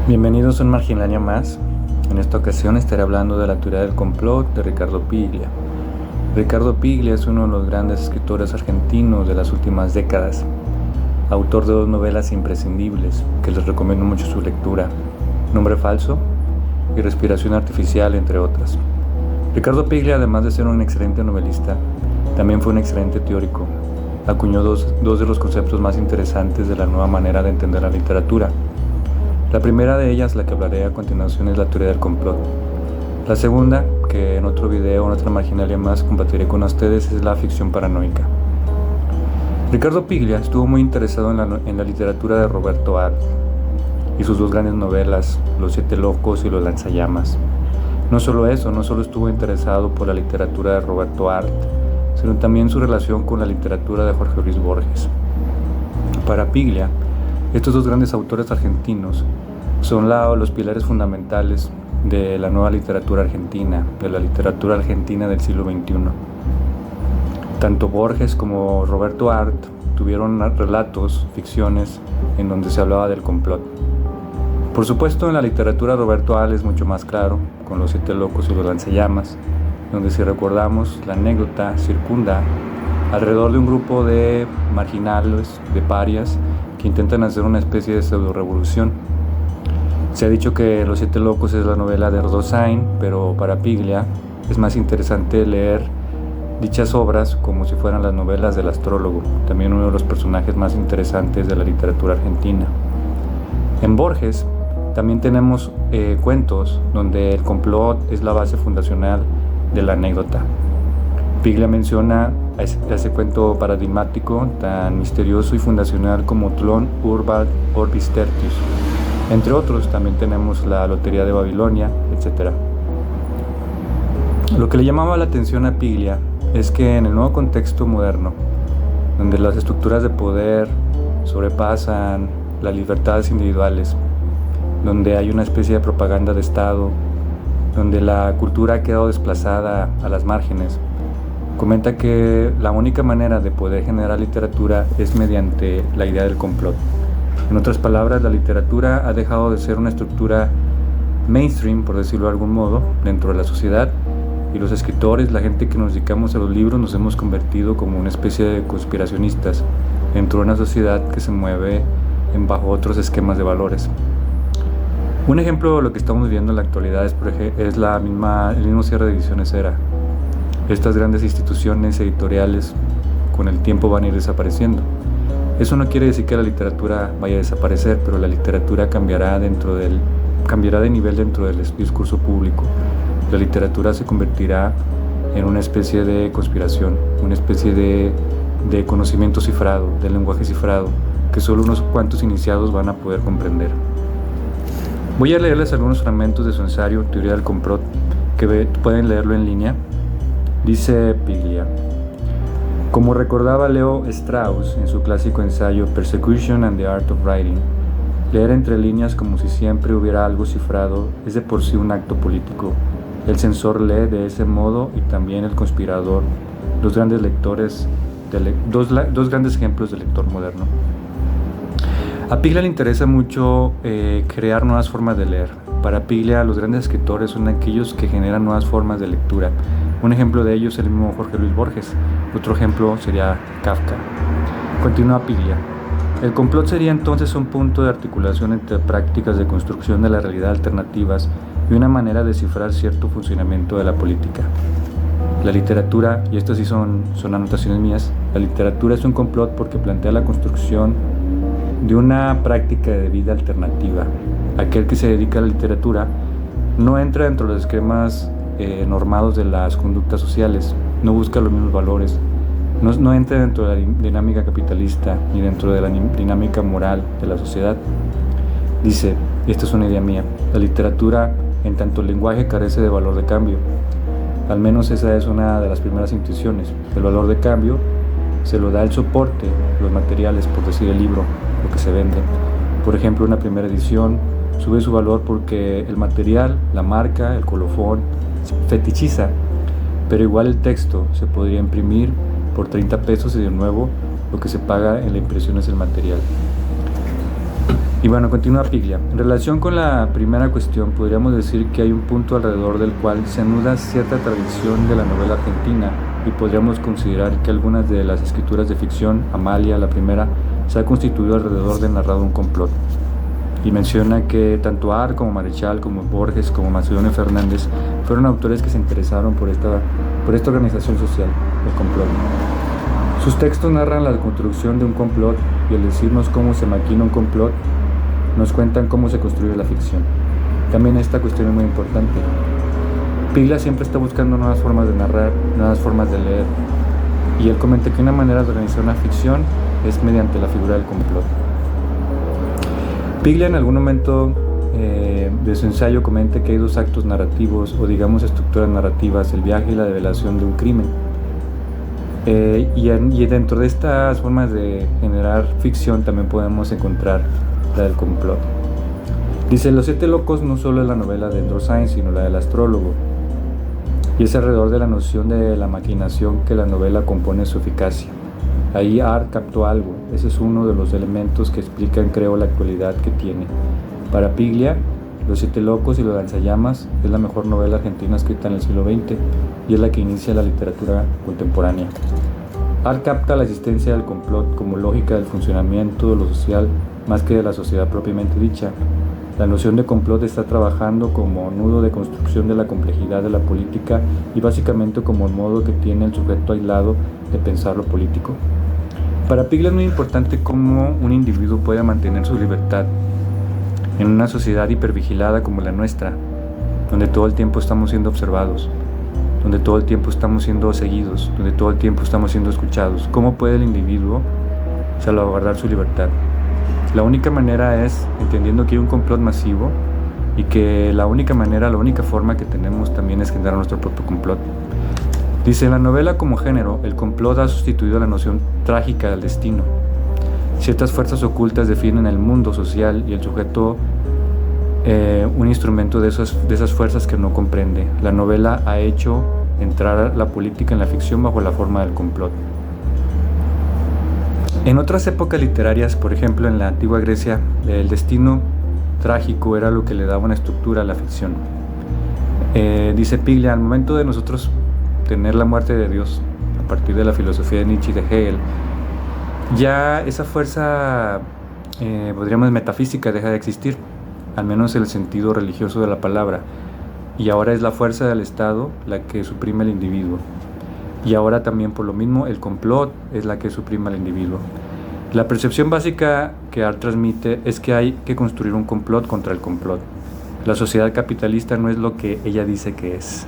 Bienvenidos a un Marginalia más. En esta ocasión estaré hablando de la teoría del complot de Ricardo Piglia. Ricardo Piglia es uno de los grandes escritores argentinos de las últimas décadas, autor de 2 novelas imprescindibles que les recomiendo mucho su lectura: Nombre falso y Respiración artificial, entre otras. Ricardo Piglia, además de ser un excelente novelista, también fue un excelente teórico. Acuñó dos de los conceptos más interesantes de la nueva manera de entender la literatura. La primera de ellas, la que hablaré a continuación, es la teoría del complot. La segunda, que en otro video, en otra Marginalia más, compartiré con ustedes, es la ficción paranoica. Ricardo Piglia estuvo muy interesado en la literatura de Roberto Arlt y sus 2 grandes novelas, Los 7 locos y Los lanzallamas. No solo eso, no solo estuvo interesado por la literatura de Roberto Arlt, sino también su relación con la literatura de Jorge Luis Borges. Para Piglia, estos 2 grandes autores argentinos son los pilares fundamentales de la nueva literatura argentina, de la literatura argentina del siglo XXI. Tanto Borges como Roberto Arlt tuvieron relatos, ficciones, en donde se hablaba del complot. Por supuesto, en la literatura de Roberto Arlt es mucho más claro, con Los 7 locos y Los lanzallamas, donde, si recordamos, la anécdota circunda alrededor de un grupo de marginales, de parias, que intentan hacer una especie de pseudo-revolución. Se ha dicho que Los 7 locos es la novela de Erdogan, pero para Piglia es más interesante leer dichas obras como si fueran las novelas del astrólogo, también uno de los personajes más interesantes de la literatura argentina. En Borges también tenemos cuentos donde el complot es la base fundacional de la anécdota. Piglia menciona ese cuento paradigmático tan misterioso y fundacional como Tlön Urbal Orbis Tertius. Entre otros también tenemos la Lotería de Babilonia, etc. Lo que le llamaba la atención a Piglia es que en el nuevo contexto moderno, donde las estructuras de poder sobrepasan las libertades individuales, donde hay una especie de propaganda de Estado, donde la cultura ha quedado desplazada a las márgenes, comenta que la única manera de poder generar literatura es mediante la idea del complot. En otras palabras, la literatura ha dejado de ser una estructura mainstream, por decirlo de algún modo, dentro de la sociedad, y los escritores, la gente que nos dedicamos a los libros, nos hemos convertido como una especie de conspiracionistas dentro de una sociedad que se mueve bajo otros esquemas de valores. Un ejemplo de lo que estamos viviendo en la actualidad es el mismo cierre de Ediciones Era. Estas grandes instituciones editoriales con el tiempo van a ir desapareciendo. Eso no quiere decir que la literatura vaya a desaparecer, pero la literatura cambiará de nivel dentro del discurso público. La literatura se convertirá en una especie de conspiración, una especie de conocimiento cifrado, de lenguaje cifrado, que solo unos cuantos iniciados van a poder comprender. Voy a leerles algunos fragmentos de su ensayo Teoría del complot, que pueden leerlo en línea. Dice Piglia: como recordaba Leo Strauss en su clásico ensayo Persecution and the Art of Writing, leer entre líneas como si siempre hubiera algo cifrado es de por sí un acto político. El censor lee de ese modo y también el conspirador, dos grandes ejemplos de lector moderno. A Piglia le interesa mucho crear nuevas formas de leer. Para Piglia, los grandes escritores son aquellos que generan nuevas formas de lectura. Un ejemplo de ello es el mismo Jorge Luis Borges. Otro ejemplo sería Kafka. Continúa Piglia: el complot sería entonces un punto de articulación entre prácticas de construcción de la realidad alternativas y una manera de cifrar cierto funcionamiento de la política. La literatura, y estas sí son anotaciones mías, la literatura es un complot porque plantea la construcción de una práctica de vida alternativa. Aquel que se dedica a la literatura no entra dentro de los esquemas normados de las conductas sociales, no busca los mismos valores, no entra dentro de la dinámica capitalista ni dentro de la dinámica moral de la sociedad. Dice, esta es una idea mía, la literatura en tanto el lenguaje carece de valor de cambio. Al menos esa es una de las primeras intuiciones. El valor de cambio se lo da el soporte, los materiales, por decir el libro, lo que se vende. Por ejemplo, una primera edición sube su valor porque el material, la marca, el colofón, se fetichiza, pero igual el texto se podría imprimir por 30 pesos y de nuevo lo que se paga en la impresión es el material. Y bueno, continúa Piglia. En relación con la primera cuestión, podríamos decir que hay un punto alrededor del cual se anuda cierta tradición de la novela argentina y podríamos considerar que algunas de las escrituras de ficción, Amalia, la primera, se ha constituido alrededor de narrado un complot. Y menciona que tanto Ar como Marechal, como Borges, como Macedonio Fernández fueron autores que se interesaron por esta organización social, el complot. Sus textos narran la construcción de un complot y al decirnos cómo se maquina un complot, nos cuentan cómo se construye la ficción. También esta cuestión es muy importante. Piglia siempre está buscando nuevas formas de narrar, nuevas formas de leer. Y él comenta que una manera de organizar una ficción es mediante la figura del complot. Piglia en algún momento de su ensayo comenta que hay dos actos narrativos, o digamos estructuras narrativas, el viaje y la develación de un crimen. Y dentro de estas formas de generar ficción también podemos encontrar la del complot. Dice, Los Siete Locos no solo es la novela de Andrew Sainz, sino la del astrólogo. Y es alrededor de la noción de la maquinación que la novela compone su eficacia. Ahí Ar captó algo, ese es uno de los elementos que explican, creo, la actualidad que tiene. Para Piglia, Los Siete Locos y Los Lanzallamas es la mejor novela argentina escrita en el siglo XX y es la que inicia la literatura contemporánea. Ar capta la existencia del complot como lógica del funcionamiento de lo social más que de la sociedad propiamente dicha. La noción de complot está trabajando como nudo de construcción de la complejidad de la política y básicamente como el modo que tiene el sujeto aislado de pensar lo político. Para Piglia es muy importante cómo un individuo puede mantener su libertad en una sociedad hipervigilada como la nuestra, donde todo el tiempo estamos siendo observados, donde todo el tiempo estamos siendo seguidos, donde todo el tiempo estamos siendo escuchados. ¿Cómo puede el individuo salvaguardar su libertad? La única manera es entendiendo que hay un complot masivo y que la única forma que tenemos también es generar nuestro propio complot. Dice, en la novela como género, el complot ha sustituido la noción trágica del destino. Ciertas fuerzas ocultas definen el mundo social y el sujeto un instrumento de esas fuerzas que no comprende. La novela ha hecho entrar la política en la ficción bajo la forma del complot. En otras épocas literarias, por ejemplo en la antigua Grecia, el destino trágico era lo que le daba una estructura a la ficción. Dice Piglia, al momento de nosotros tener la muerte de Dios, a partir de la filosofía de Nietzsche y de Hegel, ya esa fuerza, podríamos metafísica, deja de existir, al menos en el sentido religioso de la palabra, y ahora es la fuerza del Estado la que suprime al individuo. Y ahora también por lo mismo el complot es la que suprime al individuo. La percepción básica que Ar transmite es que hay que construir un complot contra el complot. La sociedad capitalista no es lo que ella dice que es.